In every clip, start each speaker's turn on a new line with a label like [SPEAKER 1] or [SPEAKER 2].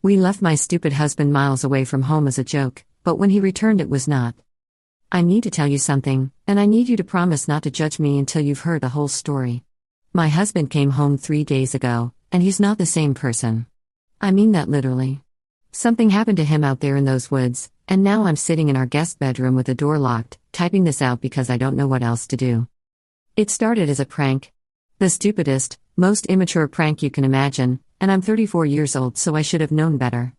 [SPEAKER 1] We left my stupid husband miles away from home as a joke, but when he returned it was not. I need to tell you something, and I need you to promise not to judge me until you've heard the whole story. My husband came home 3 days ago, and he's not the same person. I mean that literally. Something happened to him out there in those woods, and now I'm sitting in our guest bedroom with the door locked, typing this out because I don't know what else to do. It started as a prank. The stupidest, most immature prank you can imagine, and I'm 34 years old, so I should have known better.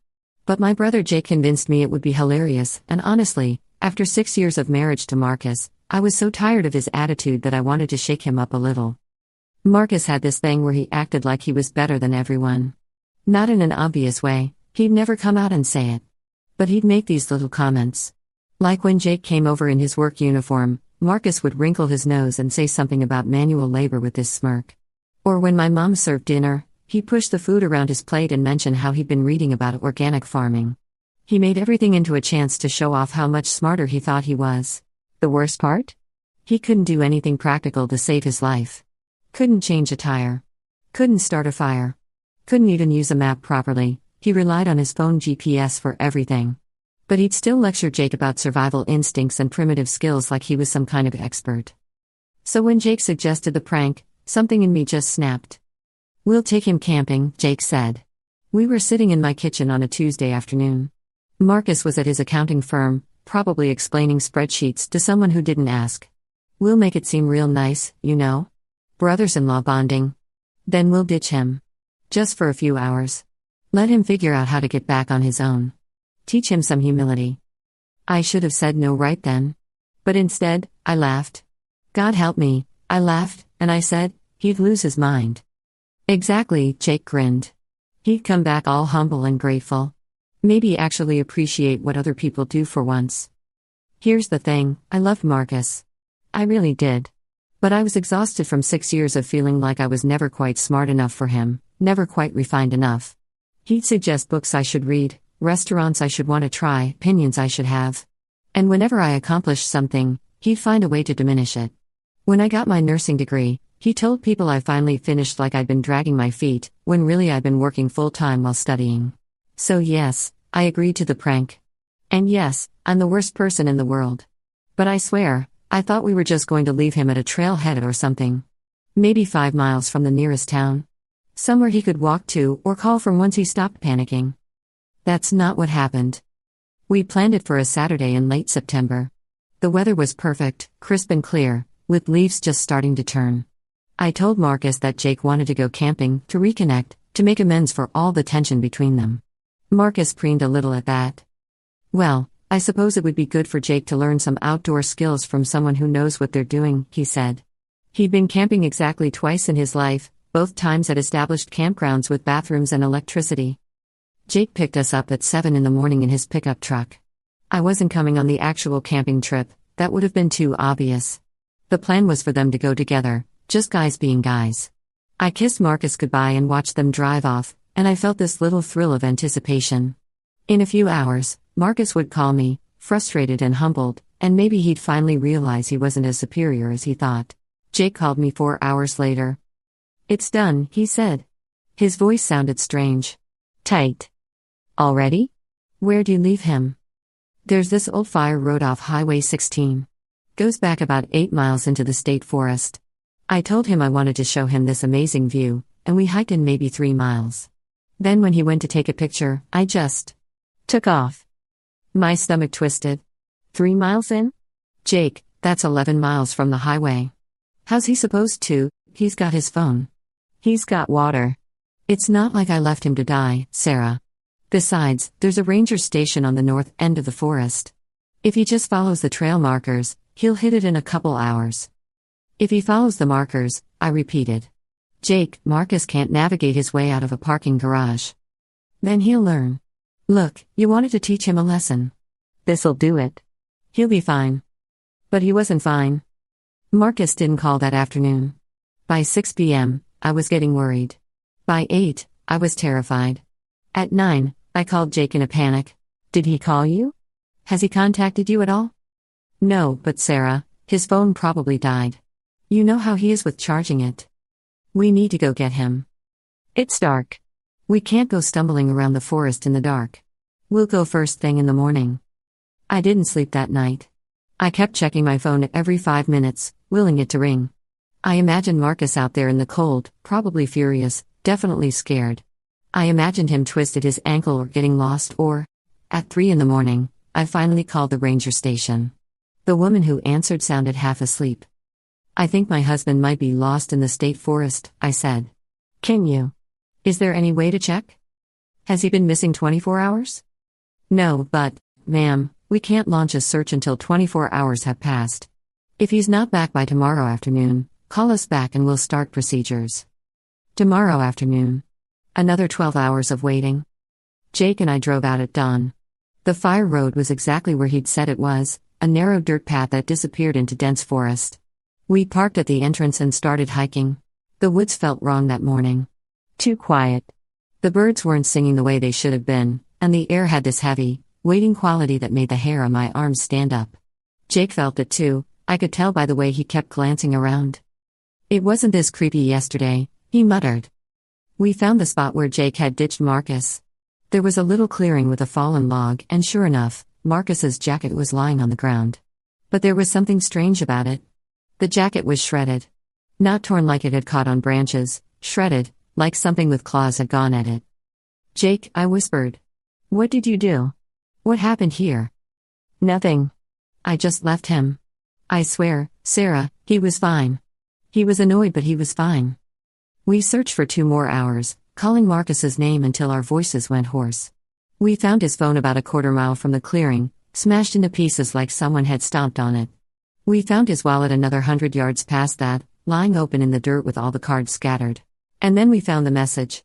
[SPEAKER 1] But my brother Jake convinced me it would be hilarious, and honestly, after 6 years of marriage to Marcus, I was so tired of his attitude that I wanted to shake him up a little. Marcus had this thing where he acted like he was better than everyone. Not in an obvious way, he'd never come out and say it. But he'd make these little comments. Like when Jake came over in his work uniform, Marcus would wrinkle his nose and say something about manual labor with this smirk. Or when my mom served dinner, he'd push the food around his plate and mention how he'd been reading about organic farming. He made everything into a chance to show off how much smarter he thought he was. The worst part? He couldn't do anything practical to save his life. Couldn't change a tire. Couldn't start a fire. Couldn't even use a map properly. He relied on his phone GPS for everything. But he'd still lecture Jake about survival instincts and primitive skills like he was some kind of expert. So when Jake suggested the prank, something in me just snapped. "We'll take him camping," Jake said. We were sitting in my kitchen on a Tuesday afternoon. Marcus was at his accounting firm, probably explaining spreadsheets to someone who didn't ask. "We'll make it seem real nice, you know? Brothers-in-law bonding. Then we'll ditch him. Just for a few hours. Let him figure out how to get back on his own. Teach him some humility." I should have said no right then. But instead, I laughed. God help me, I laughed, and I said, he'd lose his mind. "Exactly," Jake grinned. "He'd come back all humble and grateful. Maybe actually appreciate what other people do for once." Here's the thing, I loved Marcus. I really did. But I was exhausted from 6 years of feeling like I was never quite smart enough for him, never quite refined enough. He'd suggest books I should read, restaurants I should want to try, opinions I should have. And whenever I accomplished something, he'd find a way to diminish it. When I got my nursing degree, he told people I finally finished like I'd been dragging my feet, when really I'd been working full-time while studying. So yes, I agreed to the prank. And yes, I'm the worst person in the world. But I swear, I thought we were just going to leave him at a trailhead or something. Maybe 5 miles from the nearest town. Somewhere he could walk to or call from once he stopped panicking. That's not what happened. We planned it for a Saturday in late September. The weather was perfect, crisp and clear, with leaves just starting to turn. I told Marcus that Jake wanted to go camping, to reconnect, to make amends for all the tension between them. Marcus preened a little at that. "Well, I suppose it would be good for Jake to learn some outdoor skills from someone who knows what they're doing," he said. He'd been camping exactly twice in his life, both times at established campgrounds with bathrooms and electricity. Jake picked us up at 7 in the morning in his pickup truck. I wasn't coming on the actual camping trip, that would have been too obvious. The plan was for them to go together, just guys being guys. I kissed Marcus goodbye and watched them drive off, and I felt this little thrill of anticipation. In a few hours, Marcus would call me, frustrated and humbled, and maybe he'd finally realize he wasn't as superior as he thought. Jake called me 4 hours later. "It's done," he said. His voice sounded strange. "Tight. Already? Where'd you leave him?" "There's this old fire road off Highway 16. Goes back about 8 miles into the state forest." I told him I wanted to show him this amazing view, and we hiked in maybe 3 miles. Then when he went to take a picture, I just took off. My stomach twisted. 3 miles in? Jake, that's 11 miles from the highway. How's he supposed to? He's got his phone. He's got water. It's not like I left him to die, Sarah. Besides, there's a ranger station on the north end of the forest. If he just follows the trail markers, he'll hit it in a couple hours. If he follows the markers, I repeated. Jake, Marcus can't navigate his way out of a parking garage. Then he'll learn. Look, you wanted to teach him a lesson. This'll do it. He'll be fine. But he wasn't fine. Marcus didn't call that afternoon. By 6 p.m., I was getting worried. By 8, I was terrified. At 9, I called Jake in a panic. Did he call you? Has he contacted you at all? No, but Sarah, his phone probably died. You know how he is with charging it. We need to go get him. It's dark. We can't go stumbling around the forest in the dark. We'll go first thing in the morning. I didn't sleep that night. I kept checking my phone every 5 minutes, willing it to ring. I imagined Marcus out there in the cold, probably furious, definitely scared. I imagined him twisted his ankle or getting lost or... At 3 in the morning, I finally called the ranger station. The woman who answered sounded half asleep. "I think my husband might be lost in the state forest," I said. "Can you? Is there any way to check? Has he been missing 24 hours? "No, but, ma'am, we can't launch a search until 24 hours have passed. If he's not back by tomorrow afternoon, call us back and we'll start procedures." Tomorrow afternoon. Another 12 hours of waiting. Jake and I drove out at dawn. The fire road was exactly where he'd said it was, a narrow dirt path that disappeared into dense forest. We parked at the entrance and started hiking. The woods felt wrong that morning. Too quiet. The birds weren't singing the way they should have been, and the air had this heavy, waiting quality that made the hair on my arms stand up. Jake felt it too, I could tell by the way he kept glancing around. "It wasn't this creepy yesterday," he muttered. We found the spot where Jake had ditched Marcus. There was a little clearing with a fallen log, and sure enough, Marcus's jacket was lying on the ground. But there was something strange about it. The jacket was shredded. Not torn like it had caught on branches, shredded, like something with claws had gone at it. "Jake," I whispered. "What did you do? What happened here?" "Nothing. I just left him. I swear, Sarah, he was fine. He was annoyed but he was fine." We searched for 2 more hours, calling Marcus's name until our voices went hoarse. We found his phone about a quarter mile from the clearing, smashed into pieces like someone had stomped on it. We found his wallet another 100 yards past that, lying open in the dirt with all the cards scattered. And then we found the message.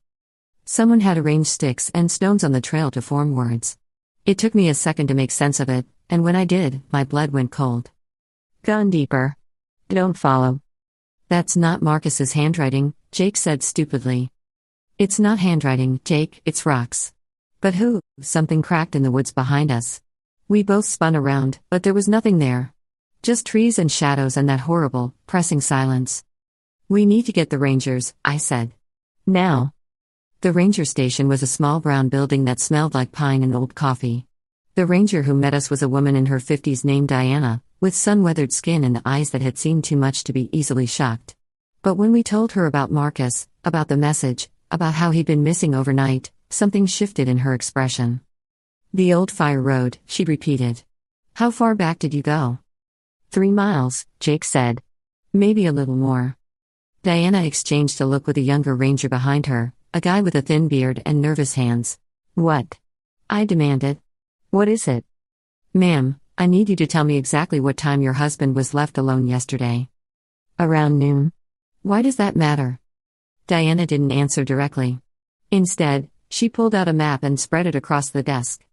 [SPEAKER 1] Someone had arranged sticks and stones on the trail to form words. It took me a second to make sense of it, and when I did, my blood went cold. "Gone deeper. Don't follow." "That's not Marcus's handwriting," Jake said stupidly. "It's not handwriting, Jake, it's rocks." "But who?" Something cracked in the woods behind us. We both spun around, but there was nothing there. Just trees and shadows and that horrible, pressing silence. "We need to get the rangers," I said. "Now." The ranger station was a small brown building that smelled like pine and old coffee. The ranger who met us was a woman in her 50s named Diana, with sun-weathered skin and eyes that had seen too much to be easily shocked. But when we told her about Marcus, about the message, about how he'd been missing overnight, something shifted in her expression. "The old fire road," she repeated. "How far back did you go?" 3 miles, Jake said. "Maybe a little more." Diana exchanged a look with a younger ranger behind her, a guy with a thin beard and nervous hands. "What?" I demanded. "What is it?" "Ma'am, I need you to tell me exactly what time your husband was left alone yesterday." "Around noon." "Why does that matter?" Diana didn't answer directly. Instead, she pulled out a map and spread it across the desk.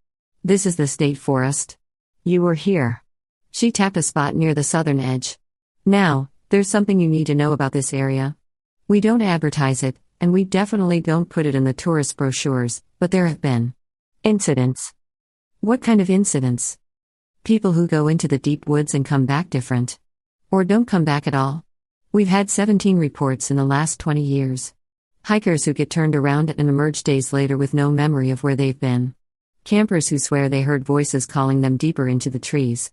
[SPEAKER 1] "This is the state forest. You were here." She tapped a spot near the southern edge. "Now, there's something you need to know about this area. We don't advertise it, and we definitely don't put it in the tourist brochures, but there have been incidents." "What kind of incidents?" "People who go into the deep woods and come back different. Or don't come back at all. We've had 17 reports in the last 20 years. Hikers who get turned around and emerge days later with no memory of where they've been. Campers who swear they heard voices calling them deeper into the trees.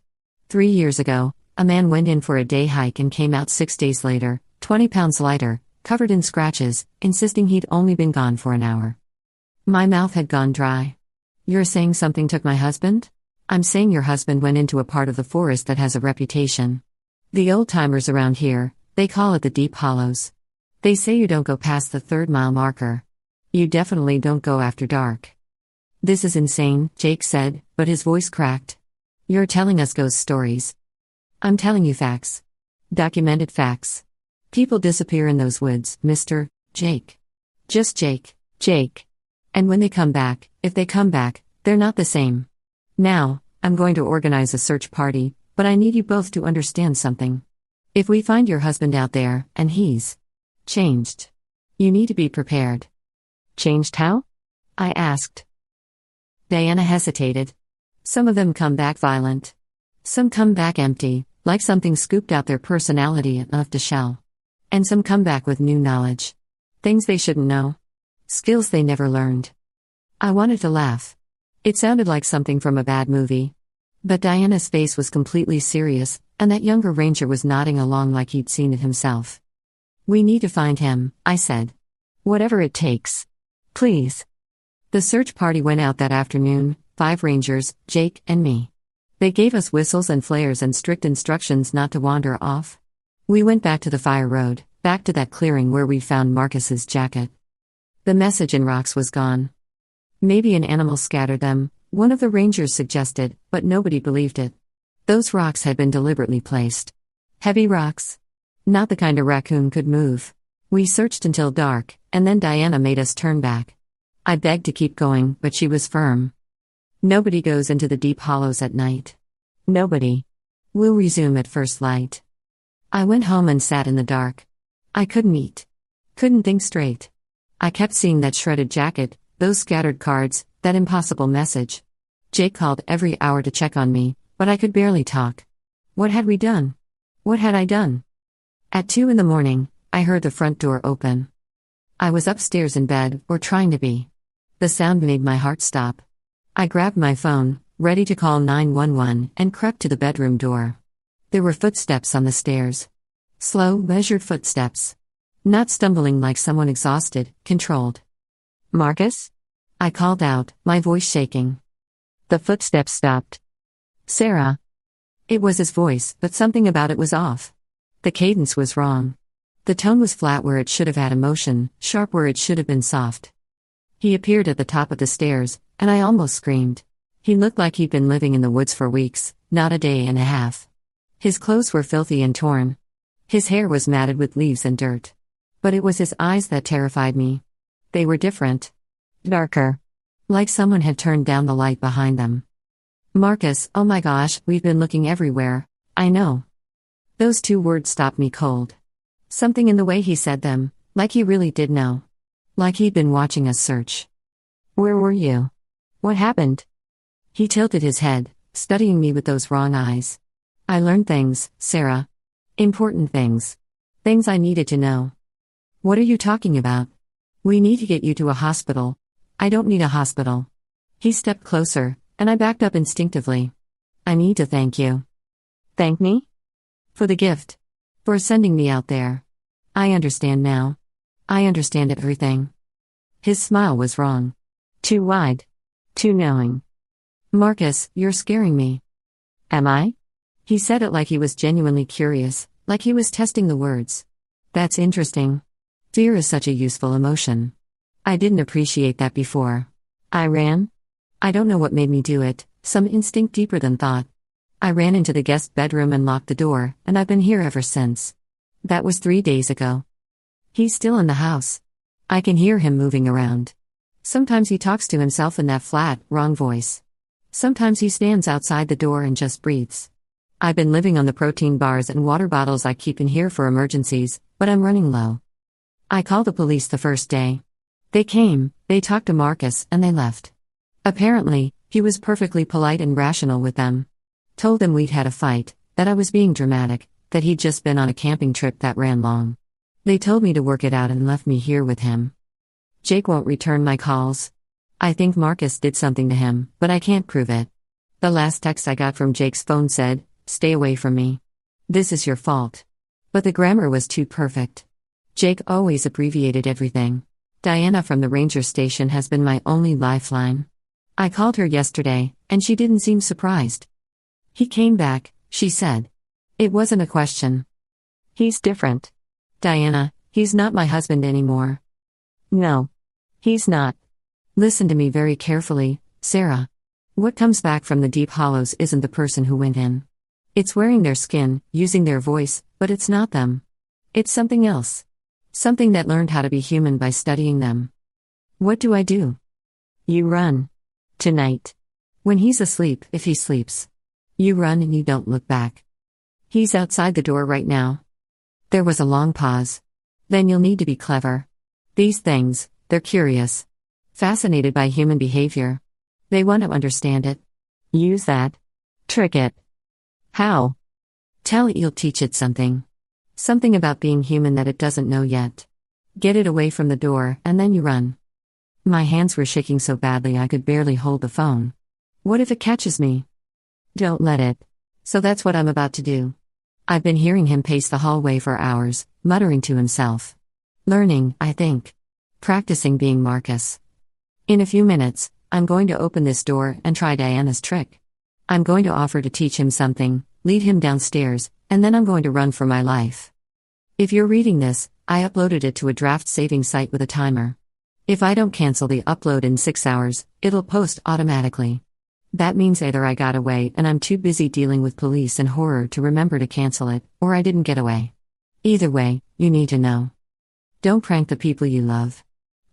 [SPEAKER 1] 3 years ago, a man went in for a day hike and came out 6 days later, 20 pounds lighter, covered in scratches, insisting he'd only been gone for an hour." My mouth had gone dry. "You're saying something took my husband?" "I'm saying your husband went into a part of the forest that has a reputation. The old-timers around here, they call it the Deep Hollows. They say you don't go past the 3rd-mile marker. You definitely don't go after dark." "This is insane," Jake said, but his voice cracked. "You're telling us ghost stories." "I'm telling you facts. Documented facts. People disappear in those woods, Mr. Jake. Just Jake, Jake. And when they come back, if they come back, they're not the same. Now, I'm going to organize a search party, but I need you both to understand something. If we find your husband out there, and he's changed, you need to be prepared." "Changed how?" I asked. Diana hesitated. "Some of them come back violent. Some come back empty, like something scooped out their personality and left a shell. And some come back with new knowledge. Things they shouldn't know. Skills they never learned. I wanted to laugh. It sounded like something from a bad movie. But Diana's face was completely serious, and that younger ranger was nodding along like he'd seen it himself. "We need to find him," I said. "Whatever it takes. Please." The search party went out that afternoon, 5 rangers, Jake, and me. They gave us whistles and flares and strict instructions not to wander off. We went back to the fire road, back to that clearing where we found Marcus's jacket. The message in rocks was gone. Maybe an animal scattered them, one of the rangers suggested, but nobody believed it. Those rocks had been deliberately placed. Heavy rocks. Not the kind a raccoon could move. We searched until dark, and then Diana made us turn back. I begged to keep going, but she was firm. Nobody goes into the deep hollows at night. Nobody. We'll resume at first light. I went home and sat in the dark. I couldn't eat. Couldn't think straight. I kept seeing that shredded jacket, those scattered cards, that impossible message. Jake called every hour to check on me, but I could barely talk. What had we done? What had I done? At 2 a.m, I heard the front door open. I was upstairs in bed, or trying to be. The sound made my heart stop. I grabbed my phone, ready to call 911, and crept to the bedroom door. There were footsteps on the stairs. Slow, measured footsteps. Not stumbling like someone exhausted, controlled. "Marcus?" I called out, my voice shaking. The footsteps stopped. "Sarah." It was his voice, but something about it was off. The cadence was wrong. The tone was flat where it should have had emotion, sharp where it should have been soft. He appeared at the top of the stairs, and I almost screamed. He looked like he'd been living in the woods for weeks, not a day and a half. His clothes were filthy and torn. His hair was matted with leaves and dirt. But it was his eyes that terrified me. They were different. Darker. Like someone had turned down the light behind them. "Marcus, oh my gosh, we've been looking everywhere." "I know." Those 2 words stopped me cold. Something in the way he said them, like he really did know. Like he'd been watching us search. "Where were you? What happened?" He tilted his head, studying me with those wrong eyes. "I learned things, Sarah. Important things. Things I needed to know." "What are you talking about?" "We need to get you to a hospital." "I don't need a hospital." He stepped closer, and I backed up instinctively. "I need to thank you." "Thank me?" "For the gift. For sending me out there. I understand now. I understand everything." His smile was wrong. Too wide. Too knowing. "Marcus, you're scaring me." "Am I?" He said it like he was genuinely curious, like he was testing the words. "That's interesting. Fear is such a useful emotion. I didn't appreciate that before. I ran? I don't know what made me do it, some instinct deeper than thought. I ran into the guest bedroom and locked the door, and I've been here ever since. That was 3 days ago. He's still in the house. I can hear him moving around. Sometimes he talks to himself in that flat, wrong voice. Sometimes he stands outside the door and just breathes. I've been living on the protein bars and water bottles I keep in here for emergencies, but I'm running low. I called the police the first day. They came, they talked to Marcus, and they left. Apparently, he was perfectly polite and rational with them. Told them we'd had a fight, that I was being dramatic, that he'd just been on a camping trip that ran long. They told me to work it out and left me here with him. Jake won't return my calls. I think Marcus did something to him, but I can't prove it. The last text I got from Jake's phone said, "Stay away from me. This is your fault." But the grammar was too perfect. Jake always abbreviated everything. Diana from the ranger station has been my only lifeline. I called her yesterday, and she didn't seem surprised. "He came back," she said. It wasn't a question. "He's different. Diana, he's not my husband anymore." "No. He's not. Listen to me very carefully, Sarah. What comes back from the deep hollows isn't the person who went in. It's wearing their skin, using their voice, but it's not them. It's something else. Something that learned how to be human by studying them. What do I do? You run. Tonight. When he's asleep, if he sleeps. You run and you don't look back. He's outside the door right now." There was a long pause. "Then you'll need to be clever. These things, they're curious. Fascinated by human behavior. They want to understand it. Use that. Trick it." "How?" "Tell it you'll teach it something. Something about being human that it doesn't know yet. Get it away from the door, and then you run. My hands were shaking so badly I could barely hold the phone. What if it catches me? Don't let it. So that's what I'm about to do. I've been hearing him pace the hallway for hours, muttering to himself. Learning, I think. Practicing being Marcus. In a few minutes, I'm going to open this door and try Diana's trick. I'm going to offer to teach him something, lead him downstairs, and then I'm going to run for my life. If you're reading this, I uploaded it to a draft-saving site with a timer. If I don't cancel the upload in 6 hours, it'll post automatically. That means either I got away and I'm too busy dealing with police and horror to remember to cancel it, or I didn't get away. Either way, you need to know. Don't prank the people you love.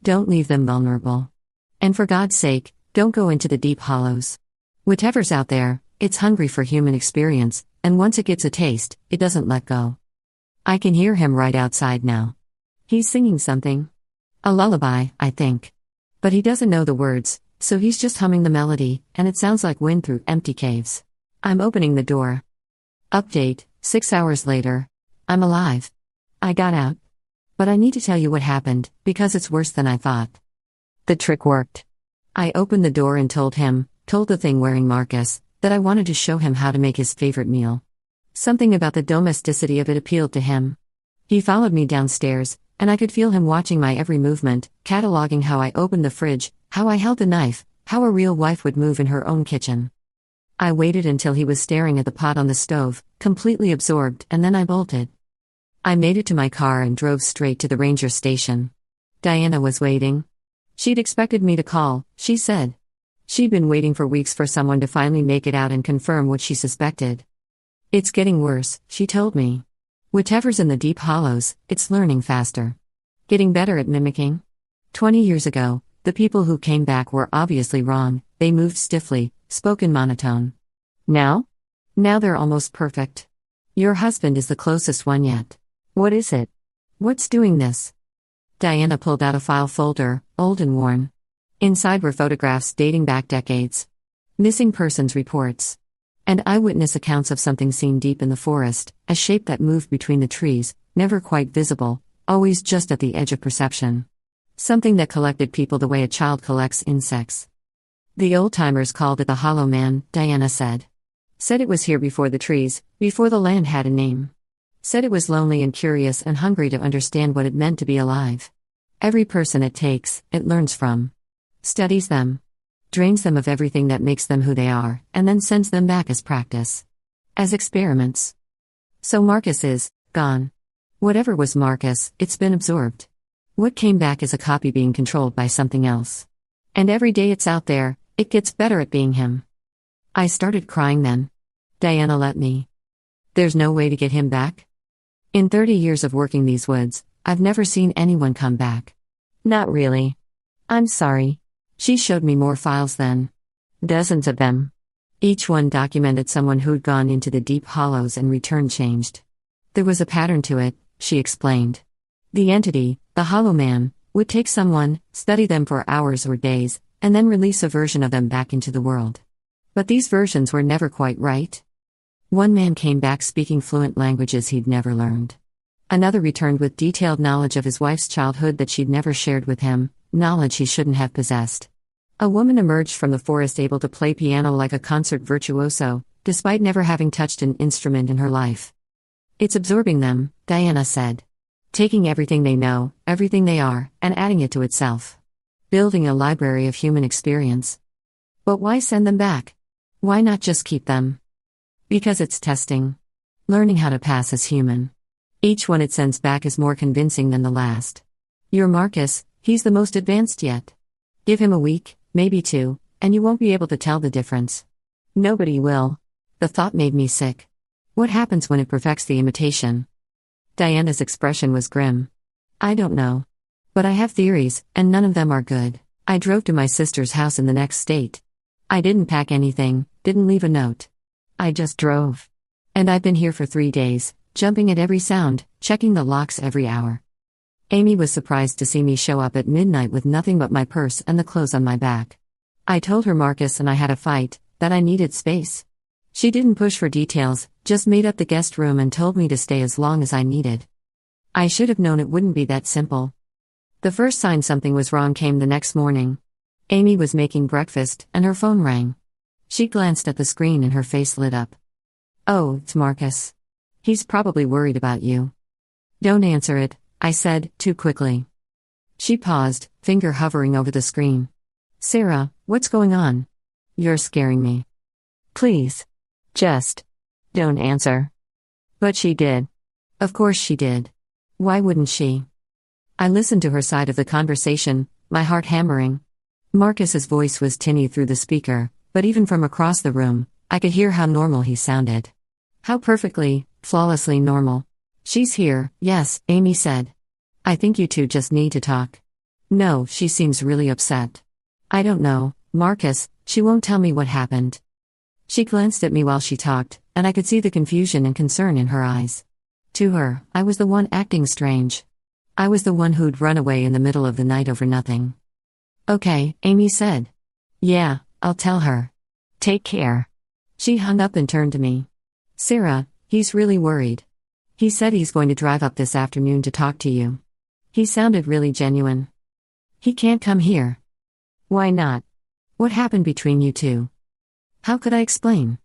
[SPEAKER 1] Don't leave them vulnerable. And for God's sake, don't go into the deep hollows. Whatever's out there, it's hungry for human experience, and once it gets a taste, it doesn't let go. I can hear him right outside now. He's singing something. A lullaby, I think. But he doesn't know the words, so he's just humming the melody, and it sounds like wind through empty caves. I'm opening the door. Update, 6 hours later. I'm alive. I got out. But I need to tell you what happened, because it's worse than I thought. The trick worked. I opened the door and told the thing wearing Marcus, that I wanted to show him how to make his favorite meal. Something about the domesticity of it appealed to him. He followed me downstairs, and I could feel him watching my every movement, cataloging how I opened the fridge, how I held the knife, how a real wife would move in her own kitchen. I waited until he was staring at the pot on the stove, completely absorbed, and then I bolted. I made it to my car and drove straight to the ranger station. Diana was waiting. She'd expected me to call, she said. She'd been waiting for weeks for someone to finally make it out and confirm what she suspected. It's getting worse, she told me. Whatever's in the deep hollows, it's learning faster. Getting better at mimicking. 20 years ago, the people who came back were obviously wrong, they moved stiffly, spoke in monotone. Now? Now they're almost perfect. Your husband is the closest one yet. What is it? What's doing this? Diana pulled out a file folder, old and worn. Inside were photographs dating back decades. Missing persons reports. And eyewitness accounts of something seen deep in the forest, a shape that moved between the trees, never quite visible, always just at the edge of perception. Something that collected people the way a child collects insects. The old-timers called it the Hollow Man, Diana said. Said it was here before the trees, before the land had a name. Said it was lonely and curious and hungry to understand what it meant to be alive. Every person it takes, it learns from. Studies them. Drains them of everything that makes them who they are, and then sends them back as practice. As experiments. So Marcus is gone. Whatever was Marcus, it's been absorbed. What came back is a copy being controlled by something else. And every day it's out there, it gets better at being him. I started crying then. Diana let me. There's no way to get him back? In 30 years of working these woods, I've never seen anyone come back. Not really. I'm sorry. She showed me more files then. Dozens of them. Each one documented someone who'd gone into the deep hollows and returned changed. There was a pattern to it, she explained. The entity, the Hollow Man, would take someone, study them for hours or days, and then release a version of them back into the world. But these versions were never quite right. One man came back speaking fluent languages he'd never learned. Another returned with detailed knowledge of his wife's childhood that she'd never shared with him, knowledge he shouldn't have possessed. A woman emerged from the forest able to play piano like a concert virtuoso, despite never having touched an instrument in her life. It's absorbing them, Diana said. Taking everything they know, everything they are, and adding it to itself. Building a library of human experience. But why send them back? Why not just keep them? Because it's testing. Learning how to pass as human. Each one it sends back is more convincing than the last. Your Marcus, he's the most advanced yet. Give him a week, maybe 2, and you won't be able to tell the difference. Nobody will. The thought made me sick. What happens when it perfects the imitation? Diana's expression was grim. I don't know. But I have theories, and none of them are good. I drove to my sister's house in the next state. I didn't pack anything, didn't leave a note. I just drove. And I've been here for 3 days, jumping at every sound, checking the locks every hour. Amy was surprised to see me show up at midnight with nothing but my purse and the clothes on my back. I told her Marcus and I had a fight, that I needed space. She didn't push for details, just made up the guest room and told me to stay as long as I needed. I should have known it wouldn't be that simple. The first sign something was wrong came the next morning. Amy was making breakfast, and her phone rang. She glanced at the screen and her face lit up. "Oh, it's Marcus. He's probably worried about you." "Don't answer it," I said, too quickly. She paused, finger hovering over the screen. "Sarah, what's going on? You're scaring me. Please. Just. Don't answer." But she did. Of course she did. Why wouldn't she? I listened to her side of the conversation, my heart hammering. Marcus's voice was tinny through the speaker, but even from across the room, I could hear how normal he sounded. How perfectly, flawlessly normal. "She's here, yes," Amy said. "I think you two just need to talk." "No, she seems really upset." "I don't know, Marcus, she won't tell me what happened." She glanced at me while she talked, and I could see the confusion and concern in her eyes. To her, I was the one acting strange. I was the one who'd run away in the middle of the night over nothing. "Okay," Amy said. "Yeah, I'll tell her. Take care." She hung up and turned to me. "Sarah, he's really worried. He said he's going to drive up this afternoon to talk to you. He sounded really genuine." "He can't come here." "Why not? What happened between you two?" How could I explain?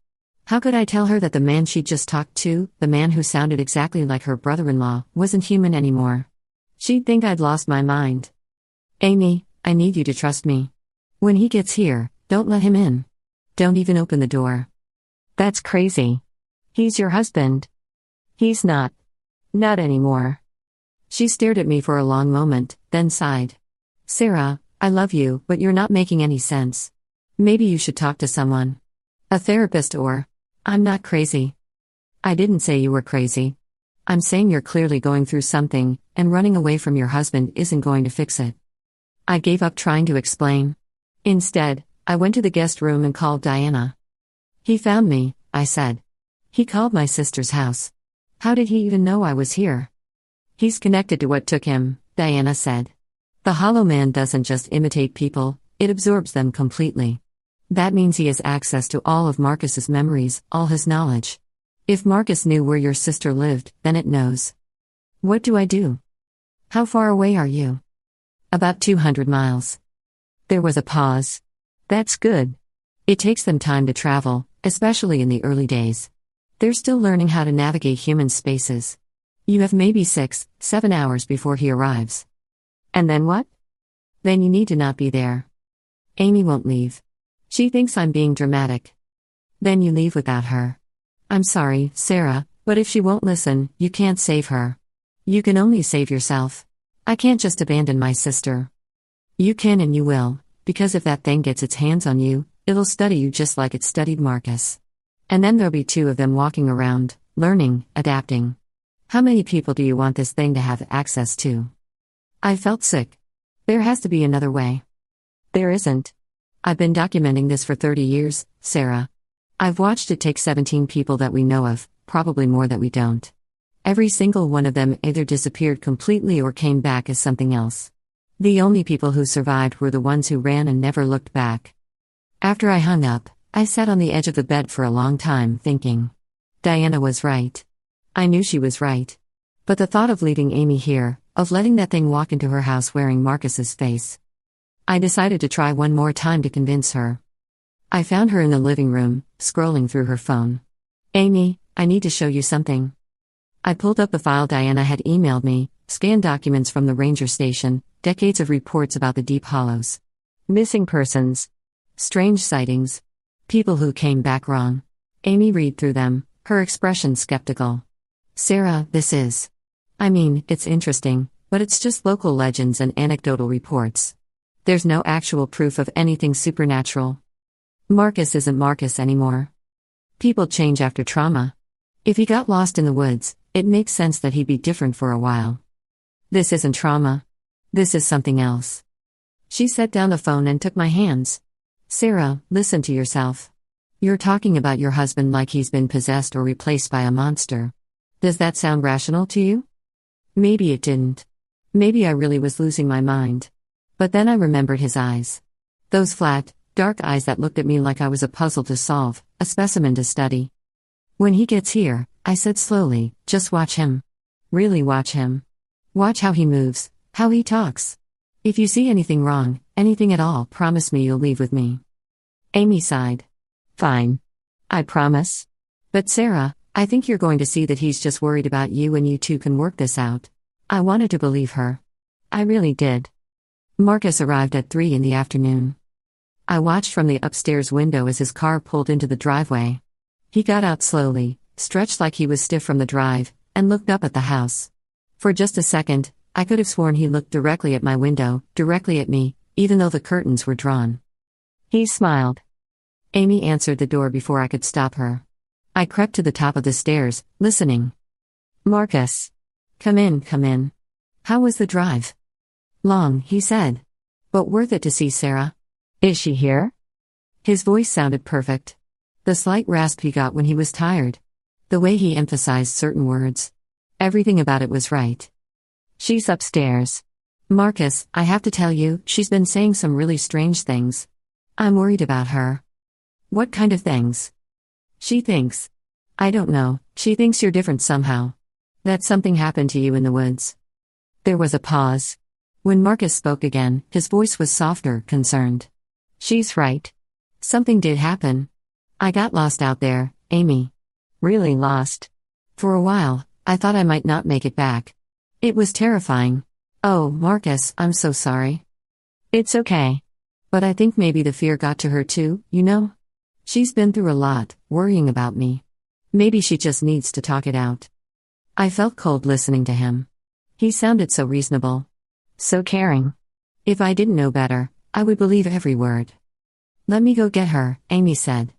[SPEAKER 1] How could I tell her that the man she'd just talked to, the man who sounded exactly like her brother-in-law, wasn't human anymore? She'd think I'd lost my mind. "Amy, I need you to trust me. When he gets here, don't let him in. Don't even open the door." "That's crazy. He's your husband." "He's not. Not anymore." She stared at me for a long moment, then sighed. "Sarah, I love you, but you're not making any sense. Maybe you should talk to someone. A therapist or..." "I'm not crazy." "I didn't say you were crazy. I'm saying you're clearly going through something, and running away from your husband isn't going to fix it." I gave up trying to explain. Instead, I went to the guest room and called Diana. "He found me," I said. "He called my sister's house. How did he even know I was here?" "He's connected to what took him," Diana said. "The Hollow Man doesn't just imitate people, it absorbs them completely. That means he has access to all of Marcus's memories, all his knowledge. If Marcus knew where your sister lived, then it knows." "What do I do?" "How far away are you?" "About 200 miles. There was a pause. "That's good. It takes them time to travel, especially in the early days. They're still learning how to navigate human spaces. You have maybe 6, 7 hours before he arrives." "And then what?" "Then you need to not be there. Amy won't leave. She thinks I'm being dramatic. Then you leave without her. I'm sorry, Sarah, but if she won't listen, you can't save her. You can only save yourself. I can't just abandon my sister." "You can and you will, because if that thing gets its hands on you, it'll study you just like it studied Marcus. And then there'll be 2 of them walking around, learning, adapting. How many people do you want this thing to have access to?" I felt sick. There has to be another way. There isn't. I've been documenting this for 30 years, Sarah. I've watched it take 17 people that we know of, probably more that we don't. Every single one of them either disappeared completely or came back as something else. The only people who survived were the ones who ran and never looked back. After I hung up, I sat on the edge of the bed for a long time thinking. Diana was right. I knew she was right. But the thought of leaving Amy here, of letting that thing walk into her house wearing Marcus's face. I decided to try one more time to convince her. I found her in the living room, scrolling through her phone. "Amy, I need to show you something." I pulled up the file Diana had emailed me, scanned documents from the ranger station, decades of reports about the Deep Hollows. Missing persons. Strange sightings. People who came back wrong. Amy read through them, her expression skeptical. "Sarah, this is... I mean, it's interesting, but it's just local legends and anecdotal reports. There's no actual proof of anything supernatural. Marcus isn't Marcus anymore. People change after trauma. If he got lost in the woods, it makes sense that he'd be different for a while. This isn't trauma. This is something else." She set down the phone and took my hands. "Sarah, listen to yourself. You're talking about your husband like he's been possessed or replaced by a monster. Does that sound rational to you?" Maybe it didn't. Maybe I really was losing my mind. But then I remembered his eyes. Those flat, dark eyes that looked at me like I was a puzzle to solve, a specimen to study. "When he gets here," I said slowly, "just watch him. Really watch him. Watch how he moves, how he talks. If you see anything wrong, anything at all, promise me you'll leave with me. Amy sighed. Fine. I promise. But Sarah, I think you're going to see that he's just worried about you and you two can work this out. I wanted to believe her. I really did. Marcus arrived at 3 in the afternoon. I watched from the upstairs window as his car pulled into the driveway. He got out slowly, stretched like he was stiff from the drive, and looked up at the house. For just a second, I could have sworn he looked directly at my window, directly at me, even though the curtains were drawn. He smiled. Amy answered the door before I could stop her. I crept to the top of the stairs, listening. Marcus. Come in, come in. How was the drive? Long, he said. But worth it to see Sarah. Is she here? His voice sounded perfect. The slight rasp he got when he was tired. The way he emphasized certain words. Everything about it was right. She's upstairs. Marcus, I have to tell you, she's been saying some really strange things. I'm worried about her. What kind of things? She thinks. I don't know, she thinks you're different somehow. That something happened to you in the woods. There was a pause. When Marcus spoke again, his voice was softer, concerned. She's right. Something did happen. I got lost out there, Amy. Really lost. For a while, I thought I might not make it back. It was terrifying. Oh, Marcus, I'm so sorry. It's okay. But I think maybe the fear got to her too, you know? She's been through a lot, worrying about me. Maybe she just needs to talk it out. I felt cold listening to him. He sounded so reasonable. So caring. If I didn't know better, I would believe every word. Let me go get her, Amy said.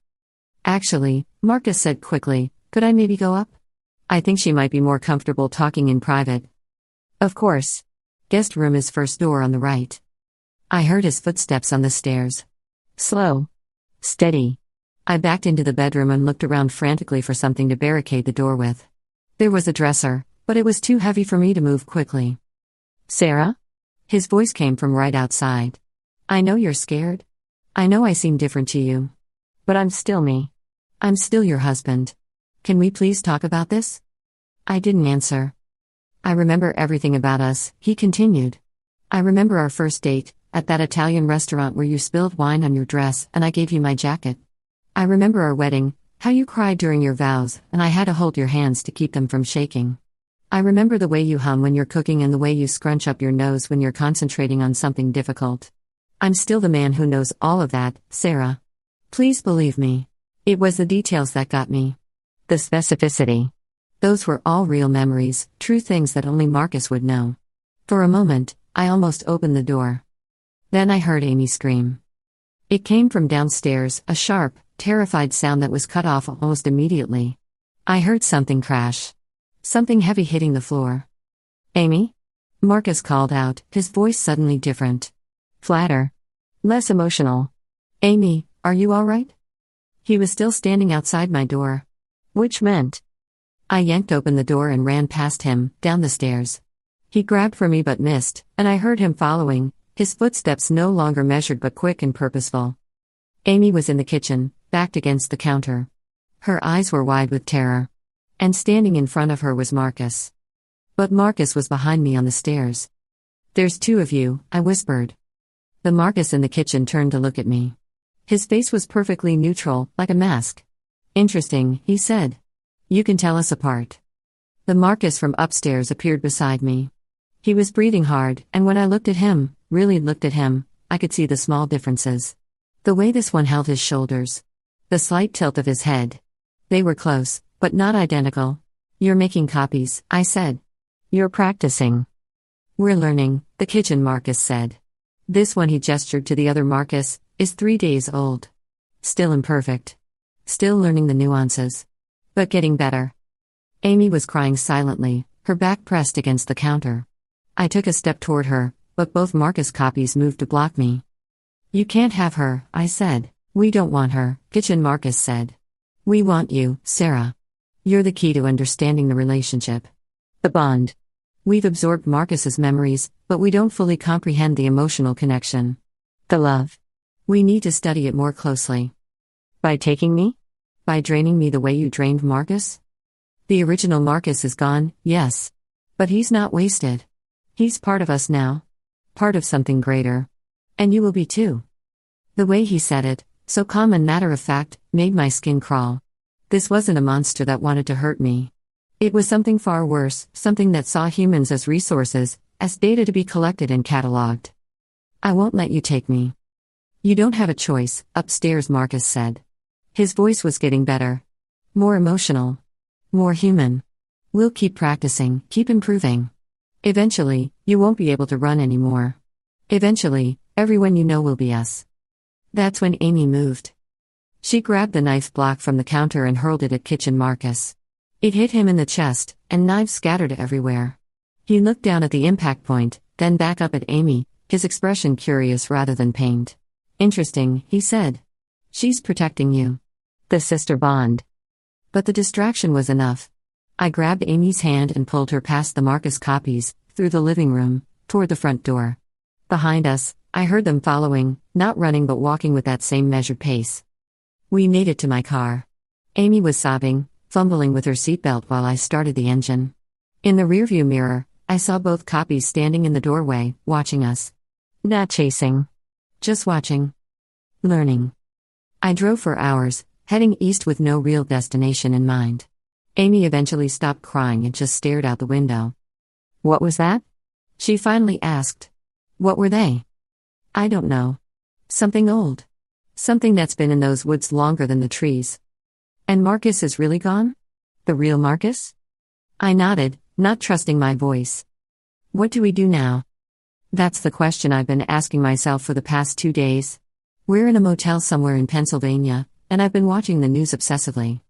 [SPEAKER 1] Actually, Marcus said quickly, could I maybe go up? I think she might be more comfortable talking in private. Of course. Guest room is first door on the right. I heard his footsteps on the stairs. Slow. Steady. I backed into the bedroom and looked around frantically for something to barricade the door with. There was a dresser, but it was too heavy for me to move quickly. Sarah? His voice came from right outside. I know you're scared. I know I seem different to you. But I'm still me. I'm still your husband. Can we please talk about this? I didn't answer. I remember everything about us, he continued. I remember our first date, at that Italian restaurant where you spilled wine on your dress and I gave you my jacket. I remember our wedding, how you cried during your vows, and I had to hold your hands to keep them from shaking. I remember the way you hum when you're cooking and the way you scrunch up your nose when you're concentrating on something difficult. I'm still the man who knows all of that, Sarah. Please believe me. It was the details that got me. The specificity. Those were all real memories, true things that only Marcus would know. For a moment, I almost opened the door. Then I heard Amy scream. It came from downstairs, a sharp, terrified sound that was cut off almost immediately. I heard something crash. Something heavy hitting the floor. Amy? Marcus called out, his voice suddenly different. Flatter. Less emotional. Amy, are you all right? He was still standing outside my door. Which meant. I yanked open the door and ran past him, down the stairs. He grabbed for me but missed, and I heard him following, his footsteps no longer measured but quick and purposeful. Amy was in the kitchen, backed against the counter. Her eyes were wide with terror. And standing in front of her was Marcus. But Marcus was behind me on the stairs. There's two of you, I whispered. The Marcus in the kitchen turned to look at me. His face was perfectly neutral, like a mask. Interesting, he said. You can tell us apart. The Marcus from upstairs appeared beside me. He was breathing hard, and when I looked at him, really looked at him, I could see the small differences. The way this one held his shoulders. The slight tilt of his head. They were close, but not identical. You're making copies, I said. You're practicing. We're learning, the kitchen Marcus said. This one, he gestured to the other Marcus, is 3 days old. Still imperfect. Still learning the nuances. But getting better. Amy was crying silently, her back pressed against the counter. I took a step toward her, but both Marcus copies moved to block me. You can't have her, I said. We don't want her, kitchen Marcus said. We want you, Sarah. You're the key to understanding the relationship. The bond. We've absorbed Marcus's memories, but we don't fully comprehend the emotional connection. The love. We need to study it more closely. By taking me? By draining me the way you drained Marcus? The original Marcus is gone, yes. But he's not wasted. He's part of us now. part of something greater. And you will be too. The way he said it, so calm and matter of fact, made my skin crawl. This wasn't a monster that wanted to hurt me. It was something far worse, something that saw humans as resources, as data to be collected and catalogued. I won't let you take me. You don't have a choice, upstairs, Marcus said. His voice was getting better. More emotional. More human. We'll keep practicing, keep improving. Eventually, you won't be able to run anymore. Eventually, everyone you know will be us. That's when Amy moved. She grabbed the knife block from the counter and hurled it at Kitchen Marcus. It hit him in the chest, and knives scattered everywhere. He looked down at the impact point, then back up at Amy, his expression curious rather than pained. Interesting, he said. She's protecting you. The sister bond. But the distraction was enough. I grabbed Amy's hand and pulled her past the Marcus copies, through the living room, toward the front door. Behind us, I heard them following, not running but walking with that same measured pace. We made it to my car. Amy was sobbing, fumbling with her seatbelt while I started the engine. In the rearview mirror, I saw both copies standing in the doorway, watching us. Not chasing. Just watching. Learning. I drove for hours, heading east with no real destination in mind. Amy eventually stopped crying and just stared out the window. What was that? She finally asked. What were they? I don't know. Something old. Something that's been in those woods longer than the trees. And Marcus is really gone? The real Marcus? I nodded, not trusting my voice. What do we do now? That's the question I've been asking myself for the past 2 days. We're in a motel somewhere in Pennsylvania, and I've been watching the news obsessively.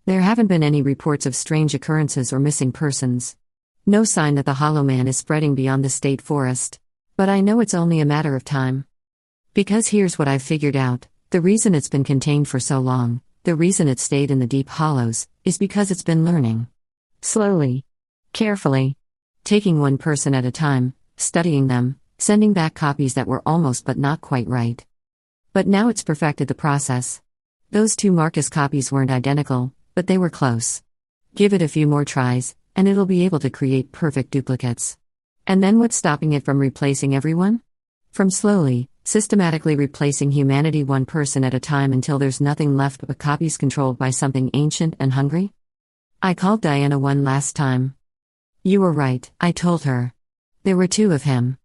[SPEAKER 1] There haven't been any reports of strange occurrences or missing persons. No sign that the Hollow Man is spreading beyond the state forest. But I know it's only a matter of time. Because here's what I've figured out: the reason it's been contained for so long, the reason it stayed in the deep hollows, is because it's been learning. Slowly. Carefully. Taking one person at a time, studying them, sending back copies that were almost but not quite right. But now it's perfected the process. Those 2 Marcus copies weren't identical, but they were close. Give it a few more tries, and it'll be able to create perfect duplicates. And then what's stopping it from replacing everyone? From slowly, systematically replacing humanity one person at a time until there's nothing left but copies controlled by something ancient and hungry? I called Diana one last time. You were right, I told her. There were 2 of him.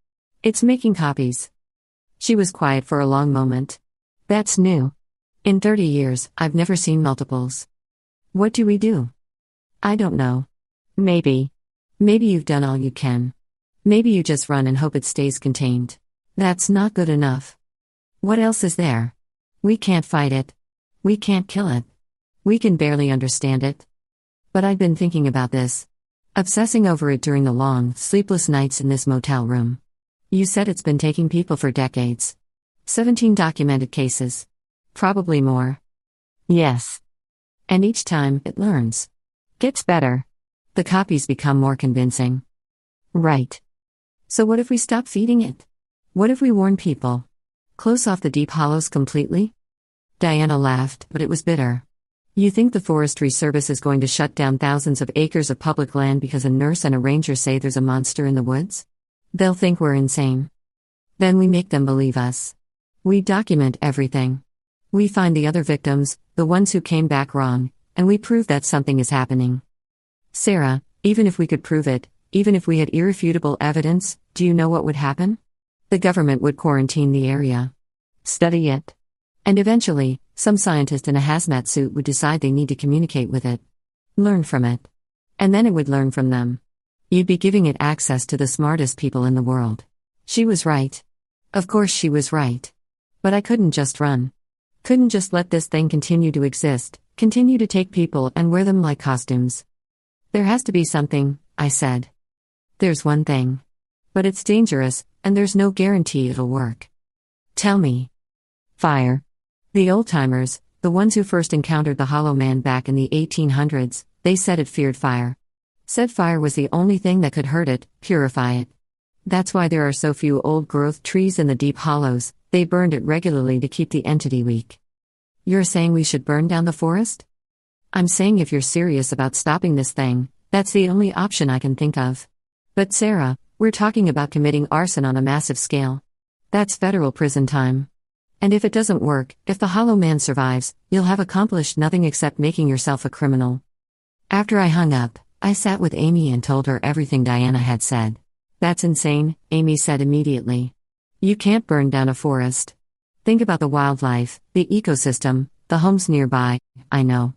[SPEAKER 1] It's making copies. She was quiet for a long moment. That's new. In 30 years, I've never seen multiples. What do we do? I don't know. Maybe you've done all you can. Maybe you just run and hope it stays contained. That's not good enough. What else is there? We can't fight it. We can't kill it. We can barely understand it. But I've been thinking about this. Obsessing over it during the long, sleepless nights in this motel room. You said it's been taking people for decades. 17 documented cases. Probably more. Yes. And each time, it learns. Gets better. The copies become more convincing. Right. So what if we stop feeding it? What if we warn people? Close off the deep hollows completely? Diana laughed, but it was bitter. You think the Forestry Service is going to shut down thousands of acres of public land because a nurse and a ranger say there's a monster in the woods? They'll think we're insane. Then we make them believe us. We document everything. We find the other victims, the ones who came back wrong, and we prove that something is happening. Sarah, even if we could prove it, even if we had irrefutable evidence, do you know what would happen? The government would quarantine the area. Study it. And eventually, some scientist in a hazmat suit would decide they need to communicate with it. Learn from it. And then it would learn from them. You'd be giving it access to the smartest people in the world. She was right. Of course she was right. But I couldn't just run. Couldn't just let this thing continue to exist, continue to take people and wear them like costumes. There has to be something, I said. There's one thing. But it's dangerous, and there's no guarantee it'll work. Tell me. Fire. The old-timers, the ones who first encountered the Hollow Man back in the 1800s, they said it feared fire. Said fire was the only thing that could hurt it, purify it. That's why there are so few old-growth trees in the deep hollows. They burned it regularly to keep the entity weak. You're saying we should burn down the forest? I'm saying if you're serious about stopping this thing, that's the only option I can think of. But Sarah, We're talking about committing arson on a massive scale. That's federal prison time. And if it doesn't work, if the Hollow Man survives, you'll have accomplished nothing except making yourself a criminal. After I hung up, I sat with Amy and told her everything Diana had said. That's insane, Amy said immediately. You can't burn down a forest. Think about the wildlife, the ecosystem, the homes nearby. I know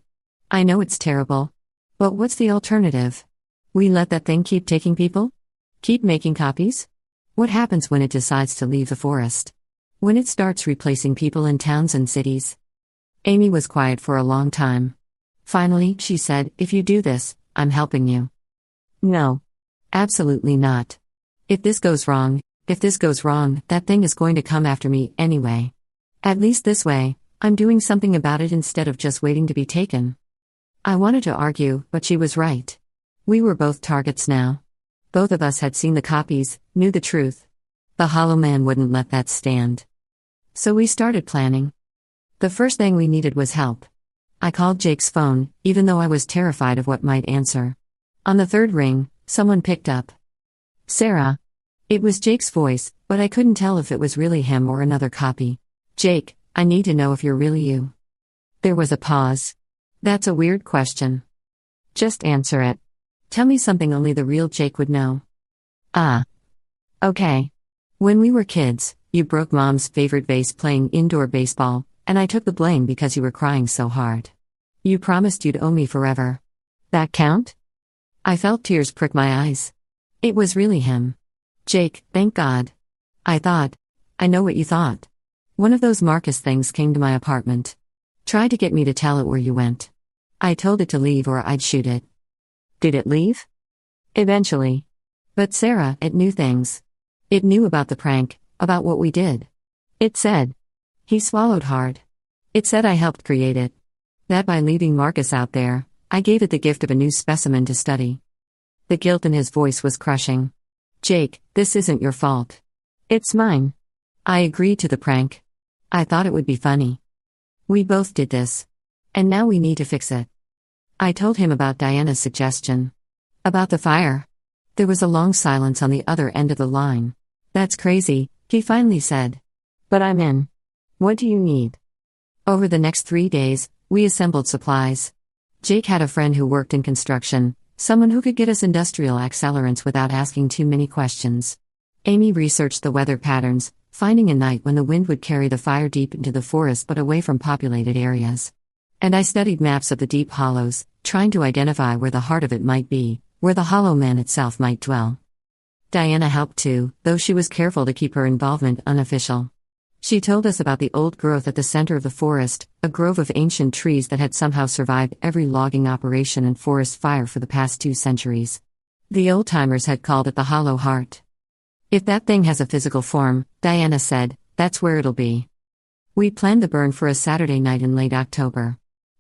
[SPEAKER 1] it's terrible. But what's the alternative? We let that thing keep taking people? Keep making copies? What happens when it decides to leave the forest? When it starts replacing people in towns and cities? Amy was quiet for a long time. Finally, she said, if you do this, I'm helping you. No. Absolutely not. If this goes wrong, that thing is going to come after me anyway. At least this way, I'm doing something about it instead of just waiting to be taken. I wanted to argue, but she was right. We were both targets now. Both of us had seen the copies, knew the truth. The Hollow Man wouldn't let that stand. So we started planning. The first thing we needed was help. I called Jake's phone, even though I was terrified of what might answer. On the third ring, someone picked up. Sarah. It was Jake's voice, but I couldn't tell if it was really him or another copy. Jake, I need to know if you're really you. There was a pause. That's a weird question. Just answer it. Tell me something only the real Jake would know. Okay. When we were kids, you broke Mom's favorite vase playing indoor baseball, and I took the blame because you were crying so hard. You promised you'd owe me forever. That count? I felt tears prick my eyes. It was really him. Jake, thank God. I know what you thought. One of those Marcus things came to my apartment. Tried to get me to tell it where you went. I told it to leave or I'd shoot it. Did it leave? Eventually. But Sarah, it knew things. It knew about the prank, about what we did. It said. He swallowed hard. It said I helped create it. That by leaving Marcus out there, I gave it the gift of a new specimen to study. The guilt in his voice was crushing. Jake, this isn't your fault. It's mine. I agreed to the prank. I thought it would be funny. We both did this. And now we need to fix it. I told him about Diana's suggestion. About the fire. There was a long silence on the other end of the line. That's crazy, he finally said. But I'm in. What do you need? Over the next 3 days, we assembled supplies. Jake had a friend who worked in construction, someone who could get us industrial accelerants without asking too many questions. Amy researched the weather patterns, finding a night when the wind would carry the fire deep into the forest but away from populated areas. And I studied maps of the deep hollows, trying to identify where the heart of it might be, where the Hollow Man itself might dwell. Diana helped too, though she was careful to keep her involvement unofficial. She told us about the old growth at the center of the forest, a grove of ancient trees that had somehow survived every logging operation and forest fire for the past 2 centuries. The old-timers had called it the Hollow Heart. If that thing has a physical form, Diana said, that's where it'll be. We planned the burn for a Saturday night in late October.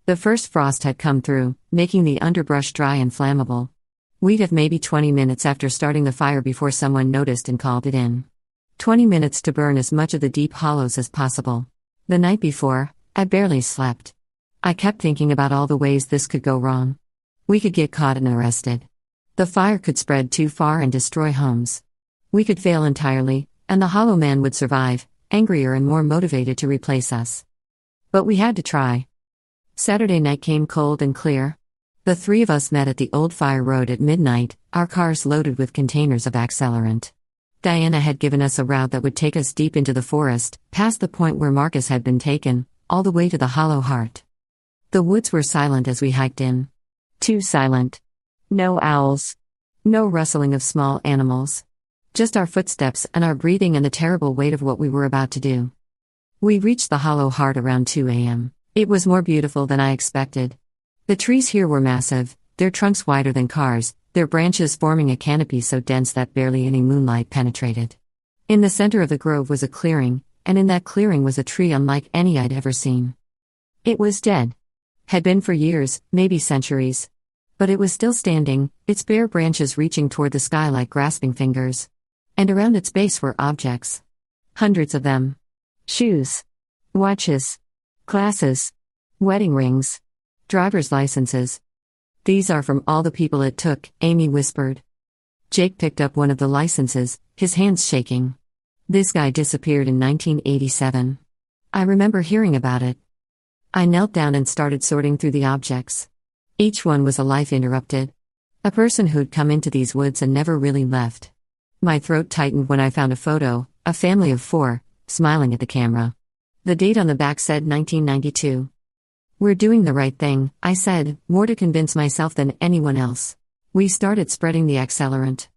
[SPEAKER 1] The first frost had come through, making the underbrush dry and flammable. We'd have maybe 20 minutes after starting the fire before someone noticed and called it in. 20 minutes to burn as much of the deep hollows as possible. The night before, I barely slept. I kept thinking about all the ways this could go wrong. We could get caught and arrested. The fire could spread too far and destroy homes. We could fail entirely, and the Hollow Man would survive, angrier and more motivated to replace us. But we had to try. Saturday night came cold and clear. The 3 of us met at the old fire road at midnight, our cars loaded with containers of accelerant. Diana had given us a route that would take us deep into the forest, past the point where Marcus had been taken, all the way to the Hollow Heart. The woods were silent as we hiked in. Too silent. No owls. No rustling of small animals. Just our footsteps and our breathing and the terrible weight of what we were about to do. We reached the Hollow Heart around 2 a.m. It was more beautiful than I expected. The trees here were massive, their trunks wider than cars, their branches forming a canopy so dense that barely any moonlight penetrated. In the center of the grove was a clearing, and in that clearing was a tree unlike any I'd ever seen. It was dead. Had been for years, maybe centuries. But it was still standing, its bare branches reaching toward the sky like grasping fingers. And around its base were objects. Hundreds of them. Shoes. Watches. Glasses. Wedding rings. Driver's licenses. These are from all the people it took, Amy whispered. Jake picked up one of the licenses, his hands shaking. This guy disappeared in 1987. I remember hearing about it. I knelt down and started sorting through the objects. Each one was a life interrupted. A person who'd come into these woods and never really left. My throat tightened when I found a photo, a family of 4, smiling at the camera. The date on the back said 1992. We're doing the right thing, I said, more to convince myself than anyone else. We started spreading the accelerant.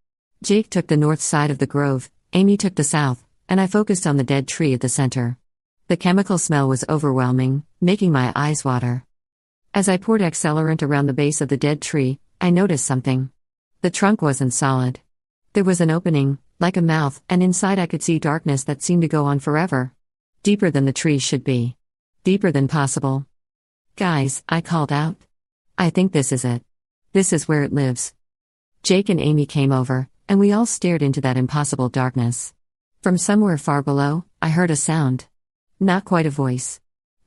[SPEAKER 1] Jake took the north side of the grove, Amy took the south, and I focused on the dead tree at the center. The chemical smell was overwhelming, making my eyes water. As I poured accelerant around the base of the dead tree, I noticed something. The trunk wasn't solid. There was an opening, like a mouth, and inside I could see darkness that seemed to go on forever. Deeper than the tree should be. Deeper than possible. Guys, I called out. I think this is it. This is where it lives. Jake and Amy came over, and we all stared into that impossible darkness. From somewhere far below, I heard a sound. Not quite a voice.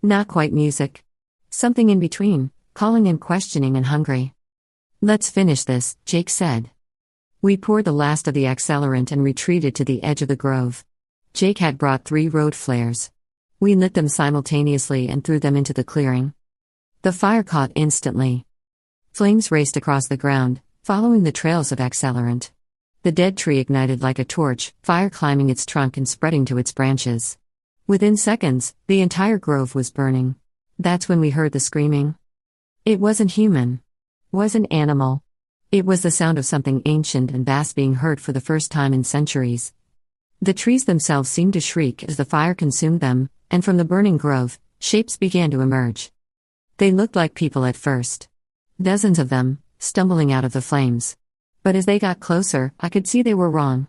[SPEAKER 1] Not quite music. Something in between, calling and questioning and hungry. Let's finish this, Jake said. We poured the last of the accelerant and retreated to the edge of the grove. Jake had brought 3 road flares. We lit them simultaneously and threw them into the clearing. The fire caught instantly. Flames raced across the ground, following the trails of accelerant. The dead tree ignited like a torch, fire climbing its trunk and spreading to its branches. Within seconds, the entire grove was burning. That's when we heard the screaming. It wasn't human. Wasn't animal. It was the sound of something ancient and vast being heard for the first time in centuries. The trees themselves seemed to shriek as the fire consumed them, and from the burning grove, shapes began to emerge. They looked like people at first. Dozens of them, stumbling out of the flames. But as they got closer, I could see they were wrong.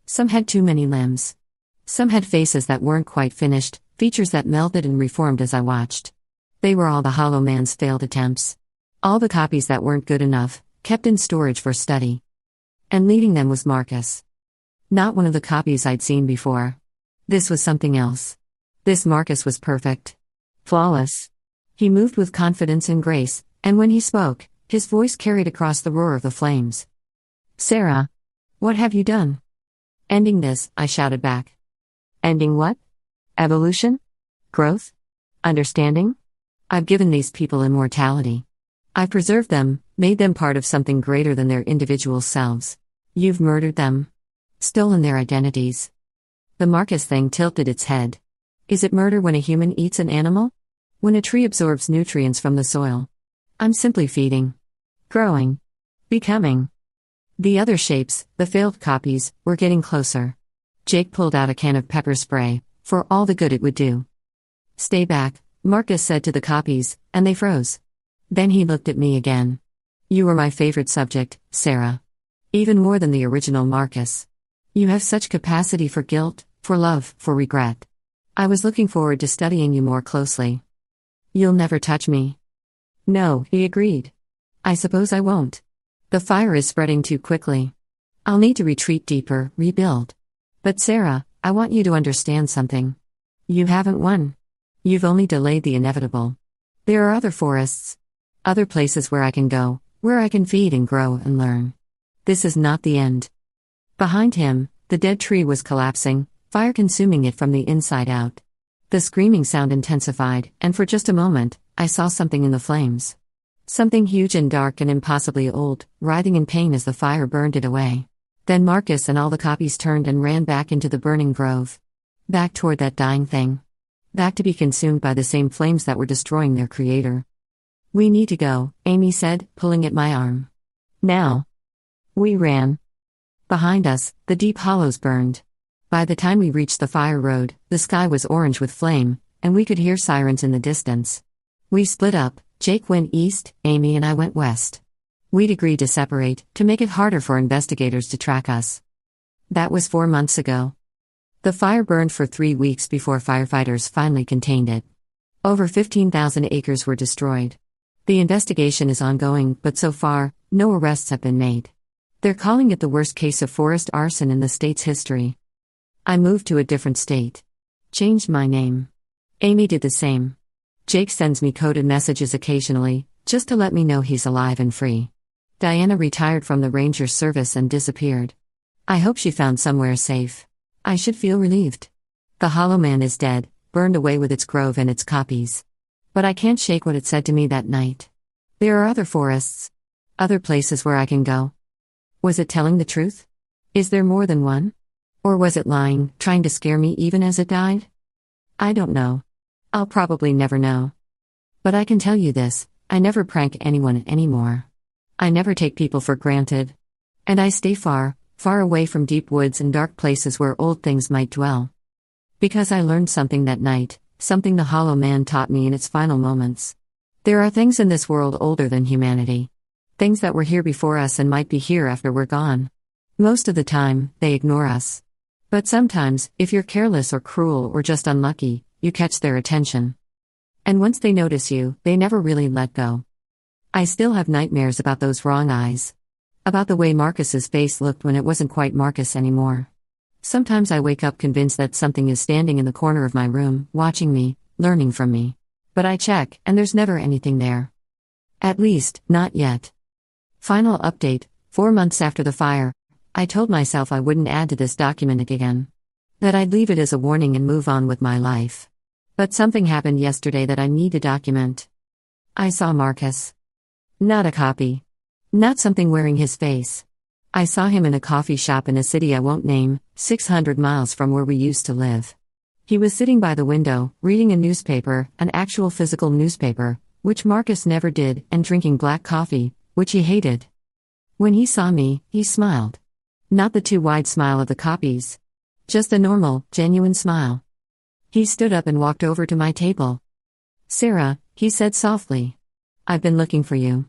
[SPEAKER 1] Some had too many limbs. Some had faces that weren't quite finished, features that melted and reformed as I watched. They were all the Hollow Man's failed attempts. All the copies that weren't good enough, kept in storage for study. And leading them was Marcus. Not one of the copies I'd seen before. This was something else. This Marcus was perfect. Flawless. He moved with confidence and grace, and when he spoke, his voice carried across the roar of the flames. Sarah, what have you done? Ending this, I shouted back. Ending what? Evolution? Growth? Understanding? I've given these people immortality. I've preserved them, made them part of something greater than their individual selves. You've murdered them. Stolen their identities. The Marcus thing tilted its head. Is it murder when a human eats an animal? When a tree absorbs nutrients from the soil? I'm simply feeding. Growing. Becoming. The other shapes, the failed copies, were getting closer. Jake pulled out a can of pepper spray, for all the good it would do. Stay back, Marcus said to the copies, and they froze. Then he looked at me again. You were my favorite subject, Sarah. Even more than the original Marcus. You have such capacity for guilt, for love, for regret. I was looking forward to studying you more closely. You'll never touch me. No, he agreed. I suppose I won't. The fire is spreading too quickly. I'll need to retreat deeper, rebuild. But Sarah, I want you to understand something. You haven't won. You've only delayed the inevitable. There are other forests. Other places where I can go, where I can feed and grow and learn. This is not the end. Behind him, the dead tree was collapsing, fire consuming it from the inside out. The screaming sound intensified, and for just a moment, I saw something in the flames. Something huge and dark and impossibly old, writhing in pain as the fire burned it away. Then Marcus and all the copies turned and ran back into the burning grove. Back toward that dying thing. Back to be consumed by the same flames that were destroying their creator. We need to go, Amy said, pulling at my arm. Now. We ran. Behind us, the deep hollows burned. By the time we reached the fire road, the sky was orange with flame, and we could hear sirens in the distance. We split up, Jake went east, Amy and I went west. We'd agreed to separate, to make it harder for investigators to track us. That was 4 months ago. The fire burned for 3 weeks before firefighters finally contained it. Over 15,000 acres were destroyed. The investigation is ongoing, but so far, no arrests have been made. They're calling it the worst case of forest arson in the state's history. I moved to a different state. Changed my name. Amy did the same. Jake sends me coded messages occasionally, just to let me know he's alive and free. Diana retired from the Ranger service and disappeared. I hope she found somewhere safe. I should feel relieved. The Hollow Man is dead, burned away with its grove and its copies. But I can't shake what it said to me that night. There are other forests. Other places where I can go. Was it telling the truth? Is there more than one? Or was it lying, trying to scare me even as it died? I don't know. I'll probably never know. But I can tell you this, I never prank anyone anymore. I never take people for granted. And I stay far, far away from deep woods and dark places where old things might dwell. Because I learned something that night, something the Hollow Man taught me in its final moments. There are things in this world older than humanity. Things that were here before us and might be here after we're gone. Most of the time, they ignore us. But sometimes, if you're careless or cruel or just unlucky, you catch their attention. And once they notice you, they never really let go. I still have nightmares about those wrong eyes. About the way Marcus's face looked when it wasn't quite Marcus anymore. Sometimes I wake up convinced that something is standing in the corner of my room, watching me, learning from me. But I check, and there's never anything there. At least, not yet. Final update, 4 months after the fire, I told myself I wouldn't add to this document again. That I'd leave it as a warning and move on with my life. But something happened yesterday that I need to document. I saw Marcus. Not a copy. Not something wearing his face. I saw him in a coffee shop in a city I won't name, 600 miles from where we used to live. He was sitting by the window, reading a newspaper, an actual physical newspaper, which Marcus never did, and drinking black coffee, which he hated. When he saw me, he smiled. Not the too wide smile of the copies. Just a normal, genuine smile. He stood up and walked over to my table. "Sarah," he said softly. "I've been looking for you."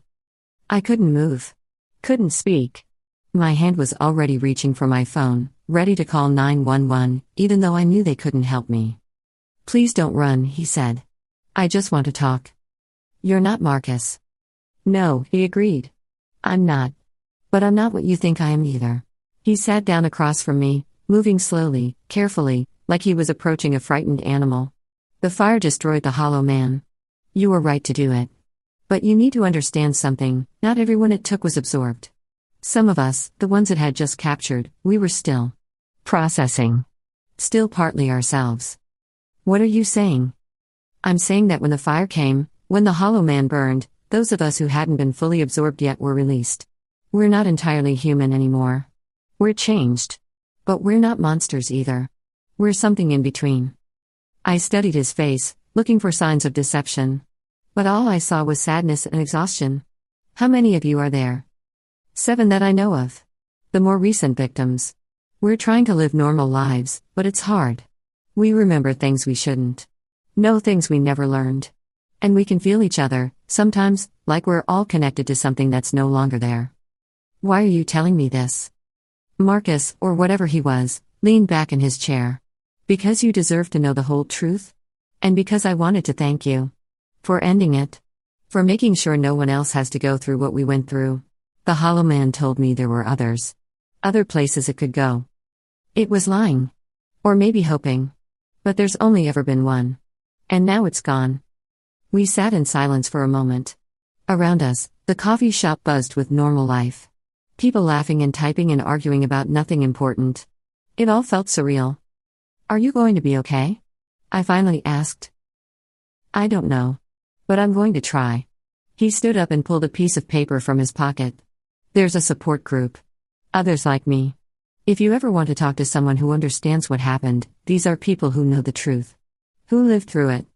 [SPEAKER 1] I couldn't move. Couldn't speak. My hand was already reaching for my phone, ready to call 911, even though I knew they couldn't help me. "Please don't run," he said. "I just want to talk." "You're not Marcus." "No," he agreed. "I'm not. But I'm not what you think I am either." He sat down across from me, moving slowly, carefully, like he was approaching a frightened animal. "The fire destroyed the Hollow Man. You were right to do it. But you need to understand something, not everyone it took was absorbed. Some of us, the ones it had just captured, we were still processing. Still partly ourselves." "What are you saying?" "I'm saying that when the fire came, when the Hollow Man burned, those of us who hadn't been fully absorbed yet were released. We're not entirely human anymore. We're changed. But we're not monsters either. We're something in between." I studied his face, looking for signs of deception. But all I saw was sadness and exhaustion. "How many of you are there?" 7 that I know of. The more recent victims. We're trying to live normal lives, but it's hard. We remember things we shouldn't. Know things we never learned. And we can feel each other, sometimes, like we're all connected to something that's no longer there." "Why are you telling me this?" Marcus, or whatever he was, leaned back in his chair. "Because you deserve to know the whole truth. And because I wanted to thank you. For ending it. For making sure no one else has to go through what we went through. The Hollow Man told me there were others. Other places it could go. It was lying. Or maybe hoping. But there's only ever been one. And now it's gone." We sat in silence for a moment. Around us, the coffee shop buzzed with normal life. People laughing and typing and arguing about nothing important. It all felt surreal. "Are you going to be okay?" I finally asked. "I don't know. But I'm going to try." He stood up and pulled a piece of paper from his pocket. "There's a support group. Others like me. If you ever want to talk to someone who understands what happened, these are people who know the truth. Who lived through it."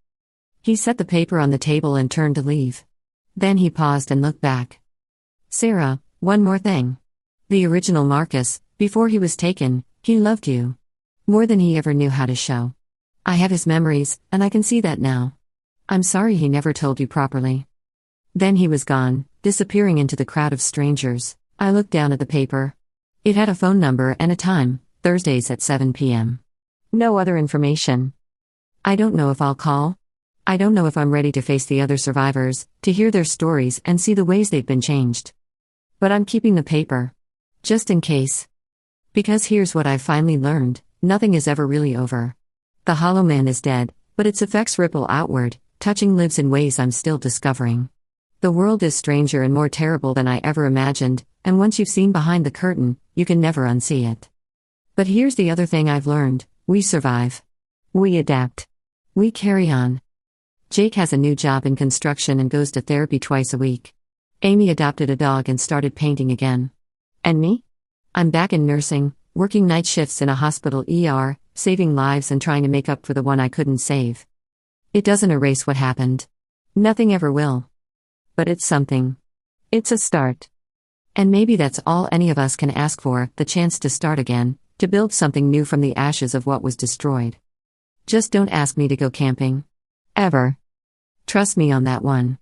[SPEAKER 1] He set the paper on the table and turned to leave. Then he paused and looked back. "Sarah, one more thing. The original Marcus, before he was taken, he loved you. More than he ever knew how to show. I have his memories, and I can see that now. I'm sorry he never told you properly." Then he was gone, disappearing into the crowd of strangers. I looked down at the paper. It had a phone number and a time, Thursdays at 7 p.m. No other information. I don't know if I'll call. I don't know if I'm ready to face the other survivors, to hear their stories and see the ways they've been changed. But I'm keeping the paper. Just in case. Because here's what I've finally learned, nothing is ever really over. The Hollow Man is dead, but its effects ripple outward, touching lives in ways I'm still discovering. The world is stranger and more terrible than I ever imagined, and once you've seen behind the curtain, you can never unsee it. But here's the other thing I've learned: we survive. We adapt. We carry on. Jake has a new job in construction and goes to therapy twice a week. Amy adopted a dog and started painting again. And me? I'm back in nursing, working night shifts in a hospital ER, saving lives and trying to make up for the one I couldn't save. It doesn't erase what happened. Nothing ever will. But it's something. It's a start. And maybe that's all any of us can ask for: the chance to start again, to build something new from the ashes of what was destroyed. Just don't ask me to go camping. Ever. Trust me on that one.